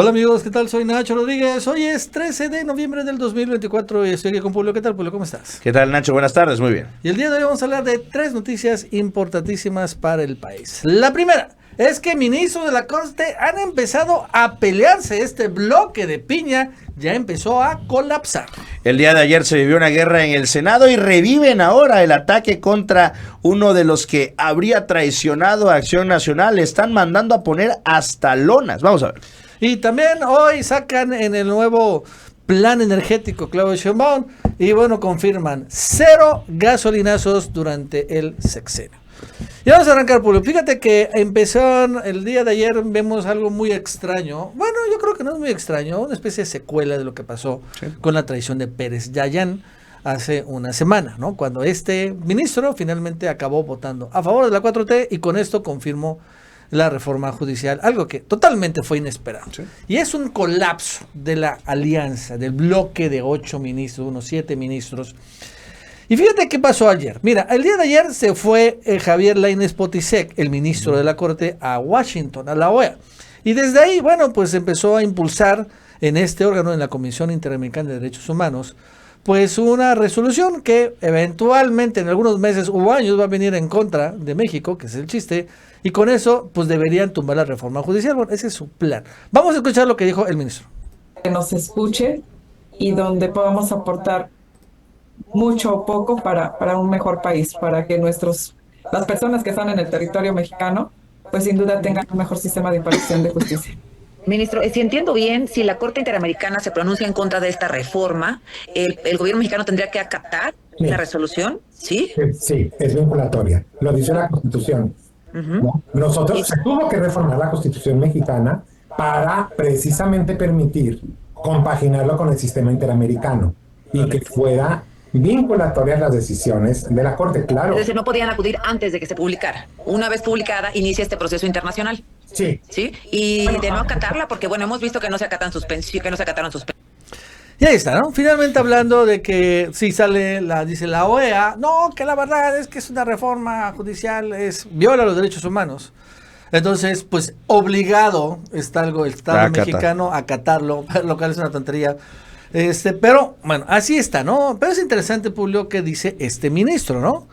Hola amigos, ¿qué tal? Soy Nacho Rodríguez. Hoy es 13 de noviembre del 2024 y estoy aquí con Pablo. ¿Qué tal, Pablo? ¿Cómo estás? ¿Qué tal, Nacho? Buenas tardes, muy bien. Y el día de hoy vamos a hablar de tres noticias importantísimas para el país. La primera es que ministros de la Corte han empezado a pelearse. Este bloque de piña ya empezó a colapsar. El día de ayer se vivió una guerra en el Senado y reviven ahora el ataque contra uno de los que habría traicionado a Acción Nacional. Le están mandando a poner hasta lonas. Vamos a ver. Y también hoy sacan en el nuevo plan energético Claudio Sheinbaum y bueno, confirman 0 gasolinazos durante el sexenio. Y vamos a arrancar, Pulio. Fíjate que empezaron el día de ayer, vemos algo muy extraño. Bueno, yo creo que no es muy extraño, una especie de secuela de lo que pasó con la traición de Pérez Dayán hace una semana, ¿no? Cuando este ministro finalmente acabó votando a favor de la 4T y con esto confirmó la reforma judicial, algo que totalmente fue inesperado. Sí. Y es un colapso de la alianza, del bloque de 8 ministros, unos 7 ministros. Y fíjate qué pasó ayer. Mira, el día de ayer se fue Javier Lainez Potisek, el ministro de la Corte, a Washington, a la OEA. Y desde ahí, bueno, pues empezó a impulsar en este órgano, en la Comisión Interamericana de Derechos Humanos, pues una resolución que eventualmente en algunos meses o años va a venir en contra de México, que es el chiste, y con eso pues deberían tumbar la reforma judicial. Bueno, ese es su plan. Vamos a escuchar lo que dijo el ministro. Que nos escuche y donde podamos aportar mucho o poco para un mejor país, para que las personas que están en el territorio mexicano, pues sin duda tengan un mejor sistema de impartición de justicia. Ministro, si entiendo bien, si la Corte Interamericana se pronuncia en contra de esta reforma, ¿el gobierno mexicano tendría que acatar la resolución? ¿Sí? Sí, es vinculatoria. Lo dice la Constitución. ¿No? Nosotros se tuvo que reformar la Constitución mexicana para precisamente permitir compaginarlo con el sistema interamericano y que fuera vinculatorias las decisiones de la Corte, claro. Es decir, no podían acudir antes de que se publicara. Una vez publicada, inicia este proceso internacional. Sí. ¿Sí? Y de no acatarla, porque bueno, hemos visto que no se acatan suspensiones, que no se acataron suspensiones. Y ahí está, ¿no? Finalmente hablando de que si sale dice la OEA, no, que la verdad es que es una reforma judicial, viola los derechos humanos. Entonces, pues obligado está el Estado mexicano a acatarlo, lo cual es una tontería. Pero, bueno, así está, ¿no? Pero es interesante, Pulio, que dice este ministro, ¿no?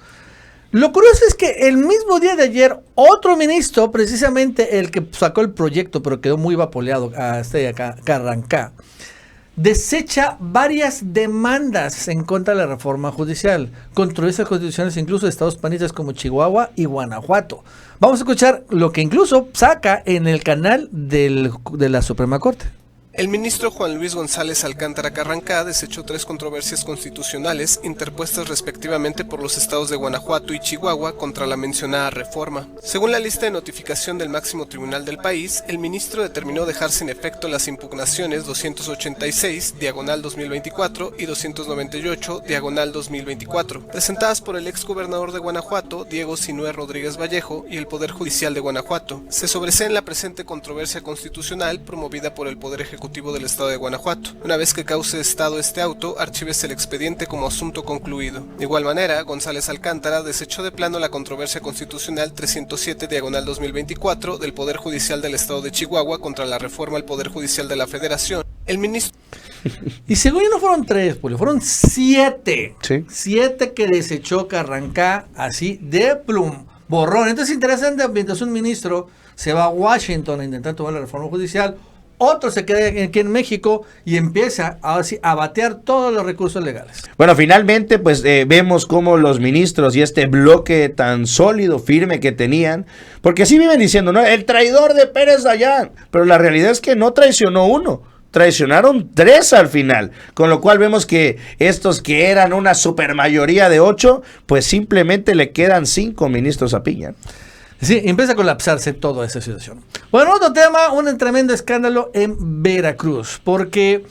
Lo curioso es que el mismo día de ayer, otro ministro, precisamente el que sacó el proyecto, pero quedó muy vapuleado, Carrancá, desecha varias demandas en contra de la reforma judicial, controversias constitucionales incluso de estados panistas como Chihuahua y Guanajuato. Vamos a escuchar lo que incluso saca en el canal de la Suprema Corte. El ministro Juan Luis González Alcántara Carrancá desechó 3 controversias constitucionales interpuestas respectivamente por los estados de Guanajuato y Chihuahua contra la mencionada reforma. Según la lista de notificación del máximo tribunal del país, el ministro determinó dejar sin efecto las impugnaciones 286, diagonal 2024 y 298, diagonal 2024, presentadas por el exgobernador de Guanajuato, Diego Sinué Rodríguez Vallejo, y el Poder Judicial de Guanajuato. Se sobresee en la presente controversia constitucional promovida por el Poder Ejecutivo del Estado de Guanajuato. Una vez que cause estado este auto, archívese el expediente como asunto concluido. De igual manera, González Alcántara desechó de plano la controversia constitucional 307 diagonal 2024 del Poder Judicial del Estado de Chihuahua contra la reforma al Poder Judicial de la Federación. El ministro... Y según yo no fueron 3, Pulio, fueron 7. Sí. 7 que desechó Carrancá así de plum, borrón. Entonces es interesante, mientras un ministro se va a Washington a intentar tomar la reforma judicial, otro se queda aquí en México y empieza a batear todos los recursos legales. Bueno, finalmente pues vemos cómo los ministros y este bloque tan sólido, firme que tenían, porque así viven diciendo, no, el traidor de Pérez Dayán, pero la realidad es que no traicionó uno, traicionaron 3 al final, con lo cual vemos que estos que eran una supermayoría de 8, pues simplemente le quedan 5 ministros a piña. Sí, empieza a colapsarse toda esa situación. Bueno, otro tema, un tremendo escándalo en Veracruz, porque,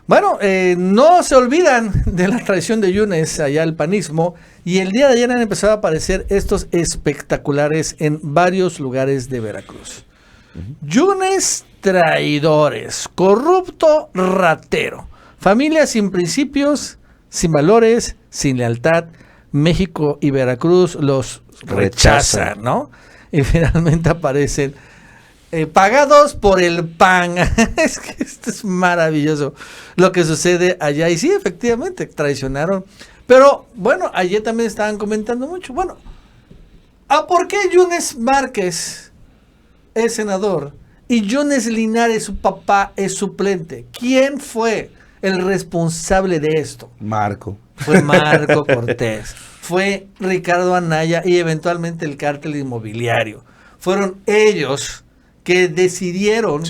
bueno, no se olvidan de la traición de Yunes allá al panismo, y el día de ayer han empezado a aparecer estos espectaculares en varios lugares de Veracruz. Yunes traidores, corrupto, ratero, familia sin principios, sin valores, sin lealtad. México y Veracruz los rechazan, ¿no? Y finalmente aparecen pagados por el PAN. Es que esto es maravilloso lo que sucede allá. Y sí, efectivamente, traicionaron. Pero bueno, ayer también estaban comentando mucho. Bueno, ¿por qué Yunes Márquez es senador y Yunes Linares, su papá, es suplente? ¿Quién fue el responsable de esto? Marco. Fue Marco Cortés, fue Ricardo Anaya y eventualmente el cártel inmobiliario. Fueron ellos que decidieron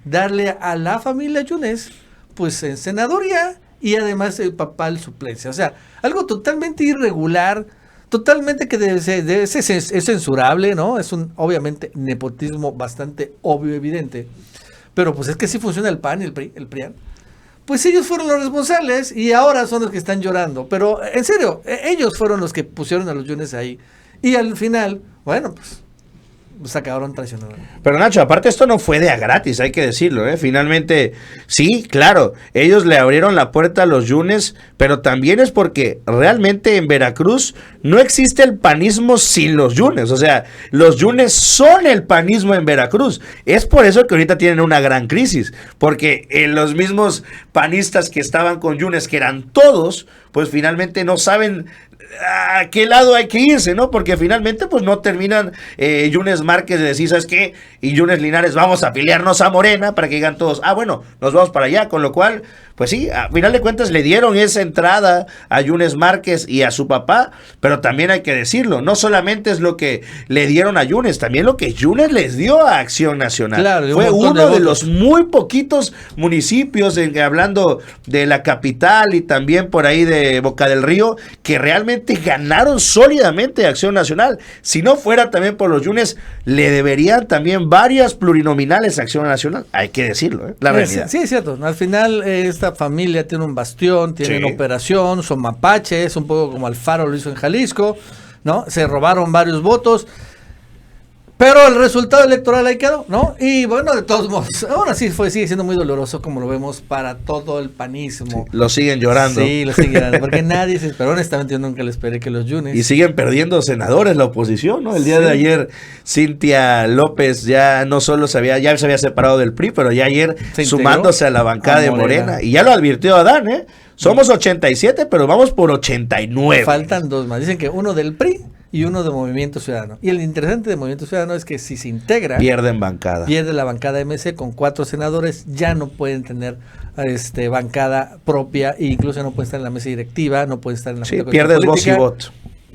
darle a la familia Yunes, pues en senaduría y además el papá el suplencia. O sea, algo totalmente irregular, totalmente que es censurable, ¿no? Es un, obviamente, nepotismo bastante obvio, evidente. Pero pues es que sí funciona el PAN y el PRIAN. Pues ellos fueron los responsables y ahora son los que están llorando. Pero en serio, ellos fueron los que pusieron a los Yunes ahí. Y al final, bueno, pues acabaron traicionando. Pero Nacho, aparte esto no fue de a gratis, hay que decirlo, ¿eh? Finalmente, sí, claro, ellos le abrieron la puerta a los Yunes, pero también es porque realmente en Veracruz no existe el panismo sin los Yunes. O sea, los Yunes son el panismo en Veracruz. Es por eso que ahorita tienen una gran crisis, porque los mismos panistas que estaban con Yunes, que eran todos, pues finalmente no saben a qué lado hay que irse, ¿no? Porque finalmente pues no terminan Yunes Márquez de decir, ¿sabes qué? Y Yunes Linares, vamos a afiliarnos a Morena para que digan todos, bueno, nos vamos para allá, con lo cual, pues sí, a final de cuentas le dieron esa entrada a Yunes Márquez y a su papá, pero también hay que decirlo, no solamente es lo que le dieron a Yunes, también lo que Yunes les dio a Acción Nacional. Claro, fue uno de los muy poquitos municipios, hablando de la capital y también por ahí de Boca del Río, que realmente ganaron sólidamente Acción Nacional. Si no fuera también por los Yunes, le deberían también varias plurinominales a Acción Nacional. Hay que decirlo, la realidad. Sí, es cierto. Al final, esta familia tiene un bastión, tienen operación, son mapaches, un poco como Alfaro lo hizo en Jalisco, ¿no? Se robaron varios votos. Pero el resultado electoral ahí quedó, ¿no? Y bueno, de todos modos, ahora sí sigue siendo muy doloroso, como lo vemos, para todo el panismo. Sí, lo siguen llorando. Sí, lo siguen llorando, porque nadie se esperó, honestamente yo nunca le esperé que los Yunes. Y siguen perdiendo senadores la oposición, ¿no? El día de ayer, Cintia López ya no solo se había separado del PRI, pero ya ayer sumándose a la bancada de Morena. Y ya lo advirtió Adán, ¿eh? Somos 87, pero vamos por 89. Faltan dos más. Dicen que uno del PRI y uno de Movimiento Ciudadano. Y el interesante de Movimiento Ciudadano es que si se integra, pierden bancada. Pierde la bancada MC con 4 senadores, ya no pueden tener bancada propia e incluso no pueden estar en la mesa directiva, no pueden estar en la Junta de Política. Voz y voto.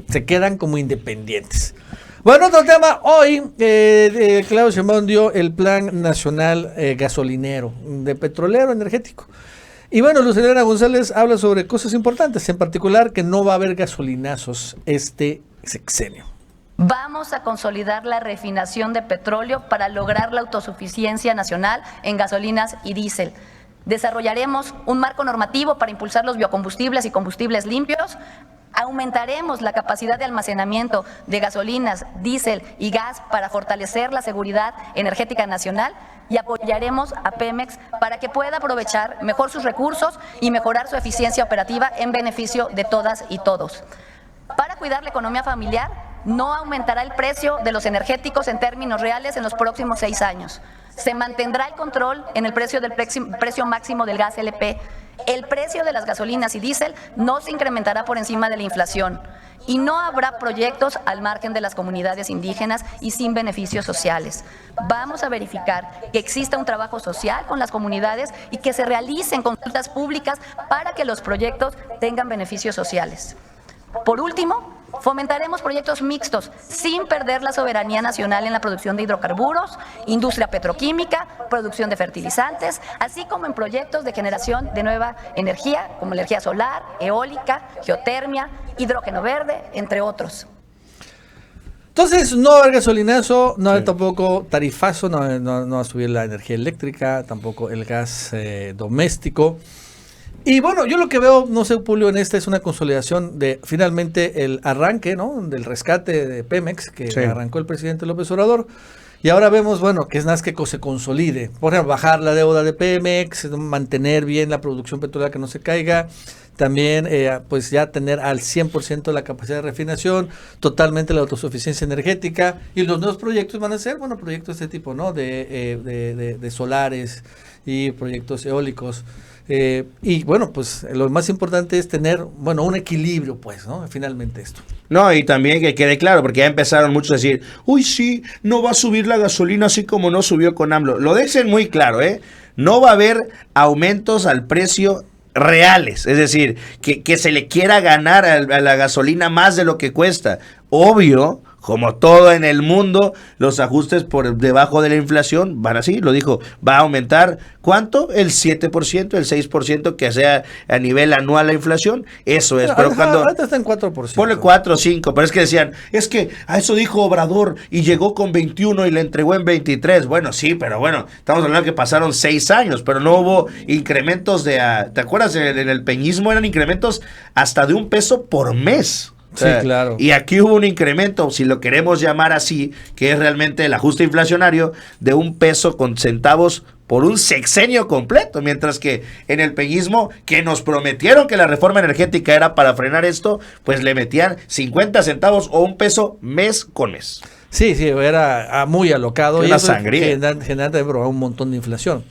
Se quedan como independientes. Bueno, otro tema, hoy Claudio Sheinbaum dio el Plan Nacional Gasolinero, de petrolero energético. Y bueno, Luz Helena González habla sobre cosas importantes, en particular que no va a haber gasolinazos este sexenio. Vamos a consolidar la refinación de petróleo para lograr la autosuficiencia nacional en gasolinas y diésel. Desarrollaremos un marco normativo para impulsar los biocombustibles y combustibles limpios. Aumentaremos la capacidad de almacenamiento de gasolinas, diésel y gas para fortalecer la seguridad energética nacional y apoyaremos a Pemex para que pueda aprovechar mejor sus recursos y mejorar su eficiencia operativa en beneficio de todas y todos. Para cuidar la economía familiar, no aumentará el precio de los energéticos en términos reales en los próximos 6 años. Se mantendrá el control en el precio del precio máximo del gas LP. El precio de las gasolinas y diésel no se incrementará por encima de la inflación. Y no habrá proyectos al margen de las comunidades indígenas y sin beneficios sociales. Vamos a verificar que exista un trabajo social con las comunidades y que se realicen consultas públicas para que los proyectos tengan beneficios sociales. Por último, fomentaremos proyectos mixtos sin perder la soberanía nacional en la producción de hidrocarburos, industria petroquímica, producción de fertilizantes, así como en proyectos de generación de nueva energía como energía solar, eólica, geotermia, hidrógeno verde, entre otros. Entonces no va a haber gasolinazo, no va a haber tampoco tarifazo, no va a subir la energía eléctrica, tampoco el gas doméstico. Y bueno, yo lo que veo, no sé, Julio, en esta es una consolidación de finalmente el arranque, ¿no? Del rescate de Pemex que arrancó el presidente López Obrador. Y ahora vemos, bueno, que es más que se consolide. Por ejemplo, bajar la deuda de Pemex, mantener bien la producción petrolera que no se caiga, también pues ya tener al 100% la capacidad de refinación, totalmente la autosuficiencia energética, y los nuevos proyectos van a ser, bueno, proyectos de este tipo, ¿no? De solares y proyectos eólicos. Y bueno, pues lo más importante es tener, bueno, un equilibrio, pues, ¿no? Finalmente esto. No, y también que quede claro, porque ya empezaron muchos a decir, uy, sí, no va a subir la gasolina así como no subió con AMLO. Lo dejen muy claro, ¿eh? No va a haber aumentos al precio reales, es decir, que se le quiera ganar a la gasolina más de lo que cuesta. Obvio, como todo en el mundo, los ajustes por debajo de la inflación van así, lo dijo, va a aumentar, ¿cuánto? El 7%, el 6% que sea a nivel anual la inflación, eso es. Pero cuando ahorita está en 4%. Ponle 4 o 5, pero es que decían, es que a eso dijo Obrador y llegó con 21 y le entregó en 23. Bueno, sí, pero bueno, estamos hablando que pasaron 6 años, pero no hubo incrementos ¿te acuerdas? En el peñismo eran incrementos hasta de $1 por mes. Sí, claro. Y aquí hubo un incremento, si lo queremos llamar así, que es realmente el ajuste inflacionario de $1.00 por un sexenio completo, mientras que en el peñismo, que nos prometieron que la reforma energética era para frenar esto, pues le metían 50 centavos o $1 mes con mes. Sí, era muy alocado. Una y eso sangría. Genera un montón de inflación.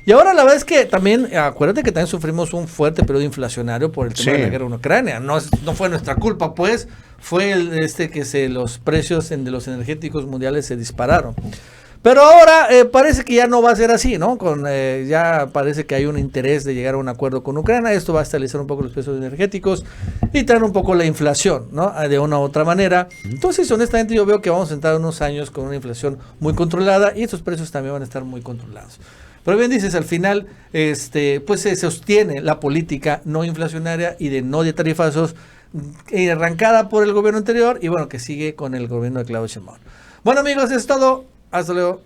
Y ahora la verdad es que también, acuérdate que también sufrimos un fuerte periodo inflacionario por el tema de la guerra en Ucrania. No fue nuestra culpa, pues, fue que los precios de los energéticos mundiales se dispararon. Pero ahora parece que ya no va a ser así, ¿no? Ya parece que hay un interés de llegar a un acuerdo con Ucrania. Esto va a estabilizar un poco los precios energéticos y traer un poco la inflación, ¿no? De una u otra manera. Entonces, honestamente, yo veo que vamos a entrar unos años con una inflación muy controlada y estos precios también van a estar muy controlados. Pero bien dices, al final, pues se sostiene la política no inflacionaria y de no de tarifazos arrancada por el gobierno anterior y bueno, que sigue con el gobierno de Claudio Sheinbaum. Bueno, amigos, es todo. Hasta luego.